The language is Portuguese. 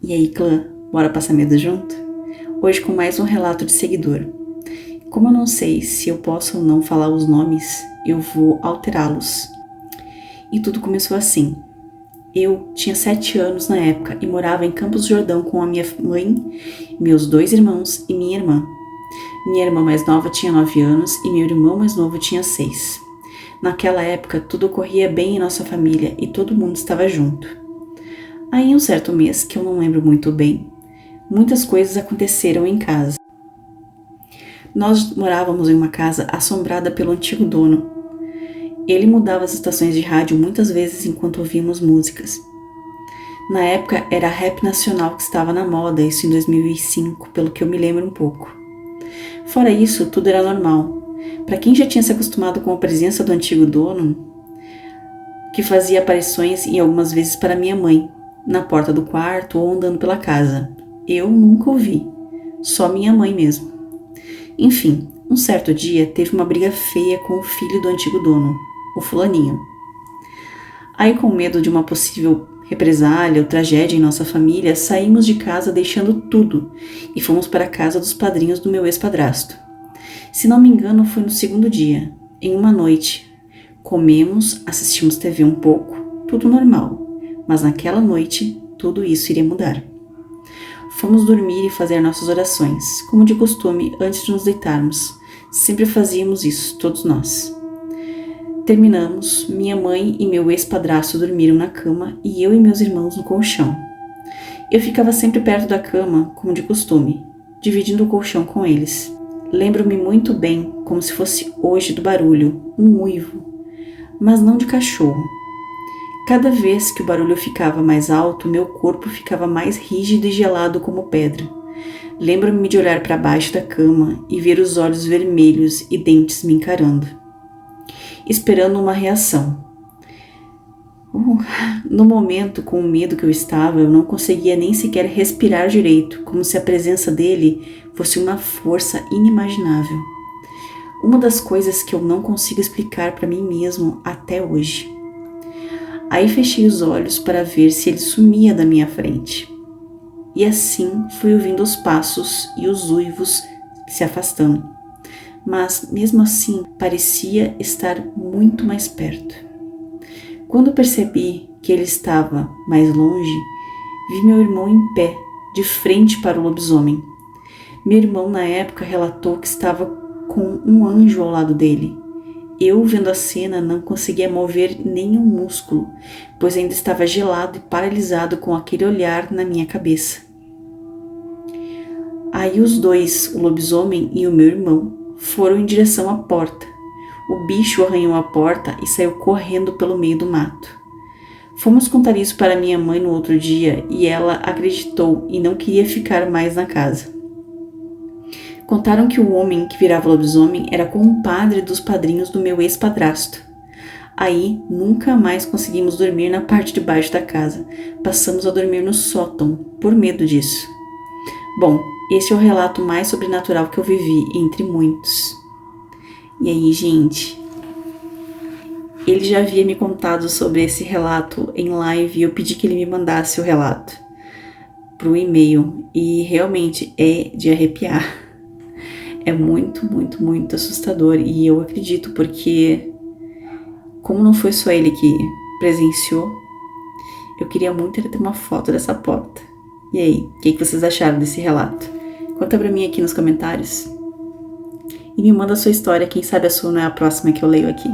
E aí, clã, bora passar medo junto? Hoje com mais um relato de seguidor. Como eu não sei se eu posso ou não falar os nomes, eu vou alterá-los. E tudo começou assim. Eu tinha 7 anos na época e morava em Campos do Jordão com a minha mãe, meus 2 irmãos e minha irmã. Minha irmã mais nova tinha 9 anos e meu irmão mais novo tinha 6. Naquela época, tudo corria bem em nossa família e todo mundo estava junto. Aí, um certo mês, que eu não lembro muito bem, muitas coisas aconteceram em casa. Nós morávamos em uma casa assombrada pelo antigo dono. Ele mudava as estações de rádio muitas vezes enquanto ouvíamos músicas. Na época, era rap nacional que estava na moda, isso em 2005, pelo que eu me lembro um pouco. Fora isso, tudo era normal. Para quem já tinha se acostumado com a presença do antigo dono, que fazia aparições e algumas vezes para minha mãe, na porta do quarto ou andando pela casa. Eu nunca ouvi, só minha mãe mesmo. Enfim, um certo dia teve uma briga feia com o filho do antigo dono, o fulaninho. Aí, com medo de uma possível represália ou tragédia em nossa família, saímos de casa deixando tudo e fomos para a casa dos padrinhos do meu ex-padrasto. Se não me engano, foi no segundo dia, em uma noite. Comemos, assistimos TV um pouco, tudo normal. Mas naquela noite, tudo isso iria mudar. Fomos dormir e fazer nossas orações, como de costume, antes de nos deitarmos. Sempre fazíamos isso, todos nós. Terminamos, minha mãe e meu ex-padrasto dormiram na cama e eu e meus irmãos no colchão. Eu ficava sempre perto da cama, como de costume, dividindo o colchão com eles. Lembro-me muito bem, como se fosse hoje, do barulho, um uivo, mas não de cachorro. Cada vez que o barulho ficava mais alto, meu corpo ficava mais rígido e gelado como pedra. Lembro-me de olhar para baixo da cama e ver os olhos vermelhos e dentes me encarando, esperando uma reação. No momento, com o medo que eu estava, eu não conseguia nem sequer respirar direito, como se a presença dele fosse uma força inimaginável. Uma das coisas que eu não consigo explicar para mim mesmo até hoje. Aí fechei os olhos para ver se ele sumia da minha frente. E assim fui ouvindo os passos e os uivos se afastando. Mas mesmo assim parecia estar muito mais perto. Quando percebi que ele estava mais longe, vi meu irmão em pé, de frente para o lobisomem. Meu irmão na época relatou que estava com um anjo ao lado dele. Eu, vendo a cena, não conseguia mover nenhum músculo, pois ainda estava gelado e paralisado com aquele olhar na minha cabeça. Aí os dois, o lobisomem e o meu irmão, foram em direção à porta. O bicho arranhou a porta e saiu correndo pelo meio do mato. Fomos contar isso para minha mãe no outro dia e ela acreditou e não queria ficar mais na casa. Contaram que o homem que virava lobisomem era compadre dos padrinhos do meu ex-padrasto. Aí, nunca mais conseguimos dormir na parte de baixo da casa. Passamos a dormir no sótão, por medo disso. Bom, esse é o relato mais sobrenatural que eu vivi, entre muitos. E aí, gente, ele já havia me contado sobre esse relato em live e eu pedi que ele me mandasse o relato pro e-mail. E realmente é de arrepiar. É muito, muito, muito assustador e eu acredito porque, como não foi só ele que presenciou, eu queria muito ter uma foto dessa porta. E aí, o que vocês acharam desse relato? Conta pra mim aqui nos comentários. E me manda a sua história, quem sabe a sua não é a próxima que eu leio aqui.